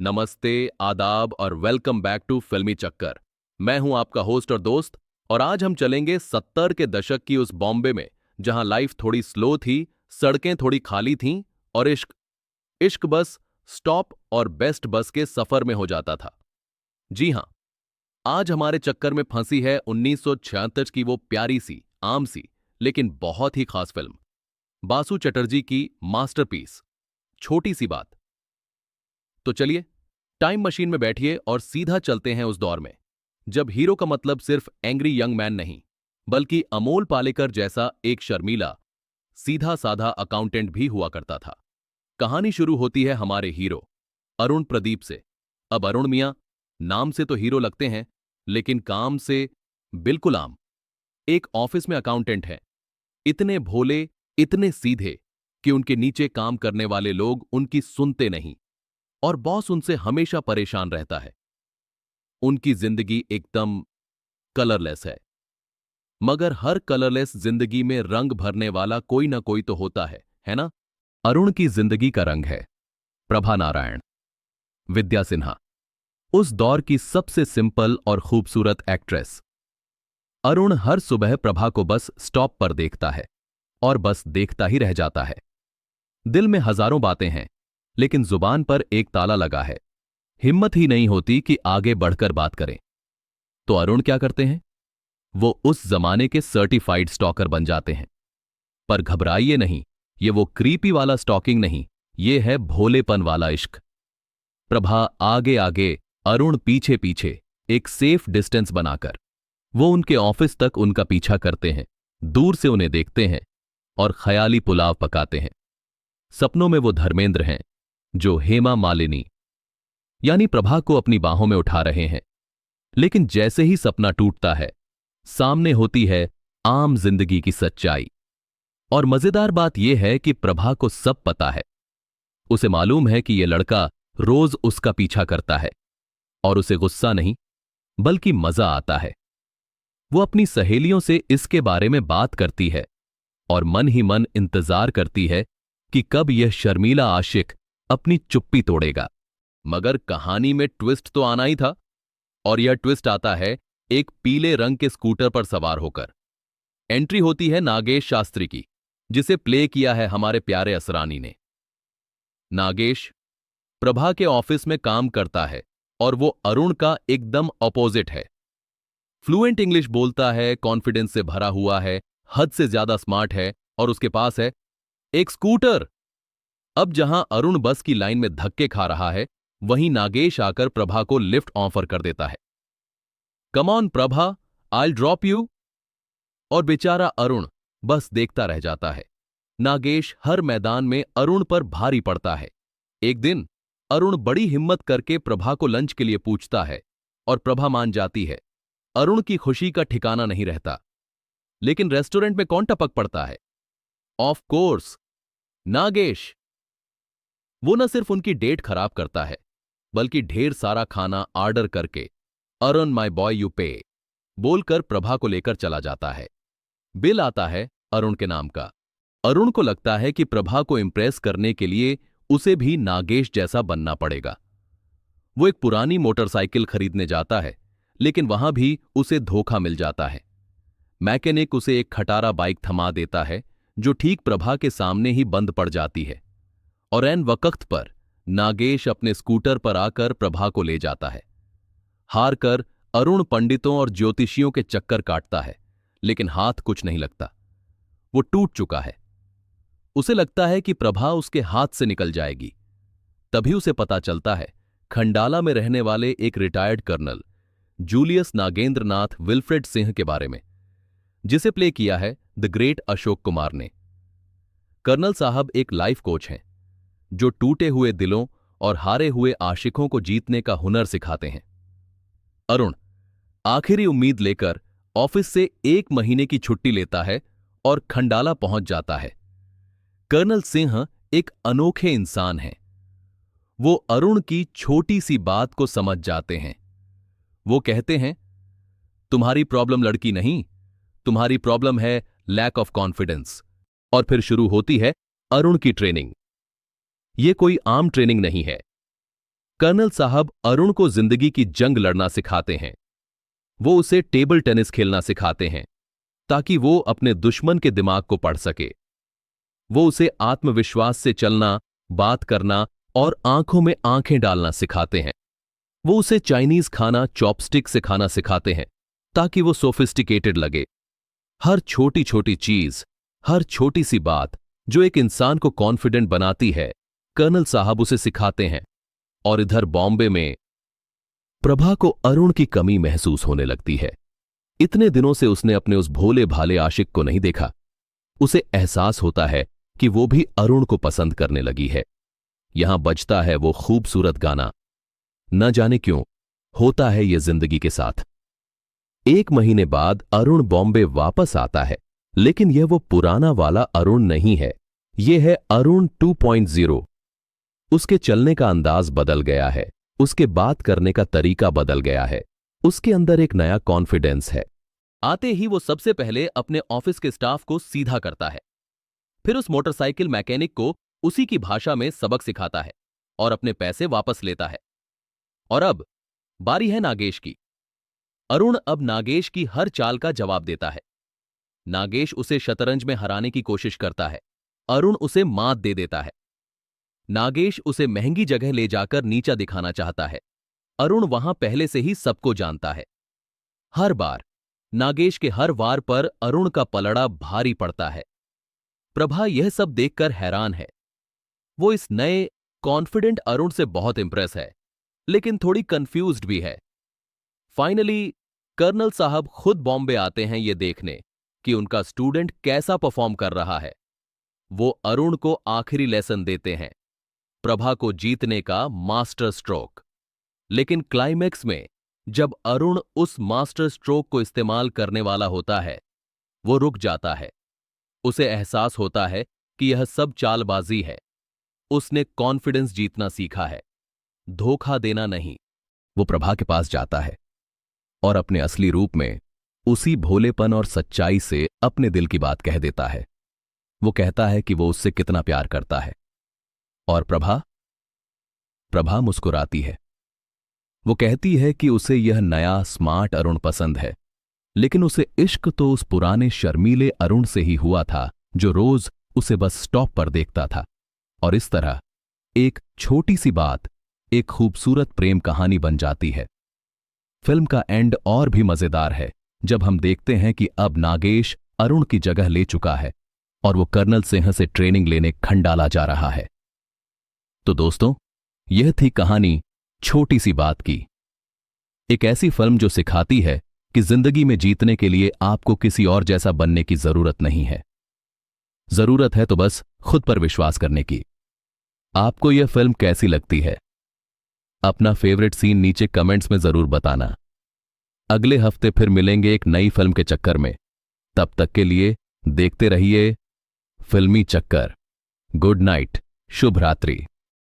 नमस्ते, आदाब और वेलकम बैक टू फिल्मी चक्कर। मैं हूं आपका होस्ट और दोस्त और आज हम चलेंगे 70 के दशक की उस बॉम्बे में जहां लाइफ थोड़ी स्लो थी, सड़कें थोड़ी खाली थीं और इश्क इश्क बस स्टॉप और बेस्ट बस के सफर में हो जाता था। जी हां, आज हमारे चक्कर में फंसी है 1966 की वो प्यारी सी, आम सी, लेकिन बहुत ही खास फिल्म, बासु चटर्जी की मास्टरपीस, छोटी सी बात। तो चलिए टाइम मशीन में बैठिए और सीधा चलते हैं उस दौर में जब हीरो का मतलब सिर्फ एंग्री यंग मैन नहीं, बल्कि अमोल पालेकर जैसा एक शर्मीला, सीधा साधा अकाउंटेंट भी हुआ करता था। कहानी शुरू होती है हमारे हीरो अरुण प्रदीप से। अब अरुण मियां नाम से तो हीरो लगते हैं, लेकिन काम से बिल्कुल आम। एक ऑफिस में अकाउंटेंट हैं, इतने भोले, इतने सीधे कि उनके नीचे काम करने वाले लोग उनकी सुनते नहीं और बॉस उनसे हमेशा परेशान रहता है। उनकी जिंदगी एकदम कलरलेस है, मगर हर कलरलेस जिंदगी में रंग भरने वाला कोई ना कोई तो होता है ना? अरुण की जिंदगी का रंग है प्रभा नारायण, विद्या सिन्हा, उस दौर की सबसे सिंपल और खूबसूरत एक्ट्रेस। अरुण हर सुबह प्रभा को बस स्टॉप पर देखता है और बस देखता ही रह जाता है। दिल में हजारों बातें हैं, लेकिन जुबान पर एक ताला लगा है। हिम्मत ही नहीं होती कि आगे बढ़कर बात करें। तो अरुण क्या करते हैं? वो उस जमाने के सर्टिफाइड स्टॉकर बन जाते हैं। पर घबराइए नहीं, ये वो क्रीपी वाला स्टॉकिंग नहीं, ये है भोलेपन वाला इश्क। प्रभा आगे आगे, अरुण पीछे पीछे, एक सेफ डिस्टेंस बनाकर वो उनके ऑफिस तक उनका पीछा करते हैं, दूर से उन्हें देखते हैं और ख्याली पुलाव पकाते हैं। सपनों में वो धर्मेंद्र हैं जो हेमा मालिनी यानी प्रभा को अपनी बाहों में उठा रहे हैं। लेकिन जैसे ही सपना टूटता है, सामने होती है आम जिंदगी की सच्चाई। और मजेदार बात यह है कि प्रभा को सब पता है। उसे मालूम है कि यह लड़का रोज उसका पीछा करता है और उसे गुस्सा नहीं, बल्कि मजा आता है। वो अपनी सहेलियों से इसके बारे में बात करती है और मन ही मन इंतजार करती है कि कब यह शर्मीला आशिक अपनी चुप्पी तोड़ेगा। मगर कहानी में ट्विस्ट तो आना ही था, और यह ट्विस्ट आता है एक पीले रंग के स्कूटर पर सवार होकर। एंट्री होती है नागेश शास्त्री की, जिसे प्ले किया है हमारे प्यारे असरानी ने। नागेश प्रभा के ऑफिस में काम करता है और वो अरुण का एकदम ऑपोजिट है। फ्लुएंट इंग्लिश बोलता है, कॉन्फिडेंस से भरा हुआ है, हद से ज्यादा स्मार्ट है और उसके पास है एक स्कूटर। अब जहां अरुण बस की लाइन में धक्के खा रहा है, वहीं नागेश आकर प्रभा को लिफ्ट ऑफर कर देता है। Come on Prabha, I drop you. और बेचारा अरुण बस देखता रह जाता है। नागेश हर मैदान में अरुण पर भारी पड़ता है। एक दिन अरुण बड़ी हिम्मत करके प्रभा को लंच के लिए पूछता है और प्रभा मान जाती है। अरुण की खुशी का ठिकाना नहीं रहता। लेकिन रेस्टोरेंट में कौन टपक पड़ता है? Of course, Nagesh. वो न सिर्फ उनकी डेट खराब करता है, बल्कि ढेर सारा खाना ऑर्डर करके अरुण माय बॉय यू पे बोलकर प्रभा को लेकर चला जाता है। बिल आता है अरुण के नाम का। अरुण को लगता है कि प्रभा को इंप्रेस करने के लिए उसे भी नागेश जैसा बनना पड़ेगा। वो एक पुरानी मोटरसाइकिल खरीदने जाता है, लेकिन वहां भी उसे धोखा मिल जाता है। मैकेनिक उसे एक खटारा बाइक थमा देता है जो ठीक प्रभा के सामने ही बंद पड़ जाती है, और ऐन वक्त पर नागेश अपने स्कूटर पर आकर प्रभा को ले जाता है। हार कर अरुण पंडितों और ज्योतिषियों के चक्कर काटता है, लेकिन हाथ कुछ नहीं लगता। वो टूट चुका है। उसे लगता है कि प्रभा उसके हाथ से निकल जाएगी। तभी उसे पता चलता है खंडाला में रहने वाले एक रिटायर्ड कर्नल जूलियस नागेंद्र नाथ विल्फ्रेड सिंह के बारे में, जिसे प्ले किया है द ग्रेट अशोक कुमार ने। कर्नल साहब एक लाइफ कोच हैं जो टूटे हुए दिलों और हारे हुए आशिकों को जीतने का हुनर सिखाते हैं। अरुण आखिरी उम्मीद लेकर ऑफिस से 1 महीने की छुट्टी लेता है और खंडाला पहुंच जाता है। कर्नल सिंह एक अनोखे इंसान हैं। वो अरुण की छोटी सी बात को समझ जाते हैं। वो कहते हैं, तुम्हारी प्रॉब्लम लड़की नहीं, तुम्हारी प्रॉब्लम है लैक ऑफ कॉन्फिडेंस। और फिर शुरू होती है अरुण की ट्रेनिंग। ये कोई आम ट्रेनिंग नहीं है। कर्नल साहब अरुण को जिंदगी की जंग लड़ना सिखाते हैं। वो उसे टेबल टेनिस खेलना सिखाते हैं ताकि वो अपने दुश्मन के दिमाग को पढ़ सके। वो उसे आत्मविश्वास से चलना, बात करना और आंखों में आंखें डालना सिखाते हैं। वो उसे चाइनीज खाना चॉपस्टिक से खाना सिखाते हैं ताकि वो सोफिस्टिकेटेड लगे। हर छोटी छोटी चीज, हर छोटी सी बात जो एक इंसान को कॉन्फिडेंट बनाती है, कर्नल साहब उसे सिखाते हैं। और इधर बॉम्बे में प्रभा को अरुण की कमी महसूस होने लगती है। इतने दिनों से उसने अपने उस भोले भाले आशिक को नहीं देखा। उसे एहसास होता है कि वो भी अरुण को पसंद करने लगी है। यहां बजता है वो खूबसूरत गाना, न जाने क्यों होता है ये जिंदगी के साथ। 1 महीने बाद अरुण बॉम्बे वापस आता है, लेकिन यह वो पुराना वाला अरुण नहीं है। यह है अरुण 2.0। उसके चलने का अंदाज बदल गया है, उसके बात करने का तरीका बदल गया है, उसके अंदर एक नया कॉन्फिडेंस है। आते ही वो सबसे पहले अपने ऑफिस के स्टाफ को सीधा करता है, फिर उस मोटरसाइकिल मैकेनिक को उसी की भाषा में सबक सिखाता है और अपने पैसे वापस लेता है। और अब बारी है नागेश की। अरुण अब नागेश की हर चाल का जवाब देता है। नागेश उसे शतरंज में हराने की कोशिश करता है, अरुण उसे मात दे देता है। नागेश उसे महंगी जगह ले जाकर नीचा दिखाना चाहता है, अरुण वहां पहले से ही सबको जानता है। हर बार नागेश के हर वार पर अरुण का पलड़ा भारी पड़ता है। प्रभा यह सब देखकर हैरान है। वो इस नए कॉन्फिडेंट अरुण से बहुत इंप्रेस है, लेकिन थोड़ी कंफ्यूज्ड भी है। फाइनली कर्नल साहब खुद बॉम्बे आते हैं ये देखने कि उनका स्टूडेंट कैसा परफॉर्म कर रहा है। वो अरुण को आखिरी लेसन देते हैं, प्रभा को जीतने का मास्टर स्ट्रोक। लेकिन क्लाइमैक्स में जब अरुण उस मास्टर स्ट्रोक को इस्तेमाल करने वाला होता है, वो रुक जाता है। उसे एहसास होता है कि यह सब चालबाजी है। उसने कॉन्फिडेंस जीतना सीखा है, धोखा देना नहीं। वो प्रभा के पास जाता है और अपने असली रूप में उसी भोलेपन और सच्चाई से अपने दिल की बात कह देता है। वो कहता है कि वो उससे कितना प्यार करता है। और प्रभा मुस्कुराती है। वो कहती है कि उसे यह नया स्मार्ट अरुण पसंद है, लेकिन उसे इश्क तो उस पुराने शर्मीले अरुण से ही हुआ था जो रोज उसे बस स्टॉप पर देखता था। और इस तरह एक छोटी सी बात एक खूबसूरत प्रेम कहानी बन जाती है। फिल्म का एंड और भी मजेदार है जब हम देखते हैं कि अब नागेश अरुण की जगह ले चुका है और वो कर्नल सिंह से ट्रेनिंग लेने खंडाला जा रहा है। तो दोस्तों, यह थी कहानी छोटी सी बात की। एक ऐसी फिल्म जो सिखाती है कि जिंदगी में जीतने के लिए आपको किसी और जैसा बनने की जरूरत नहीं है। जरूरत है तो बस खुद पर विश्वास करने की। आपको यह फिल्म कैसी लगती है? अपना फेवरेट सीन नीचे कमेंट्स में जरूर बताना। अगले हफ्ते फिर मिलेंगे एक नई फिल्म के चक्कर में। तब तक के लिए देखते रहिए फिल्मी चक्कर। गुड नाइट, शुभ रात्रि।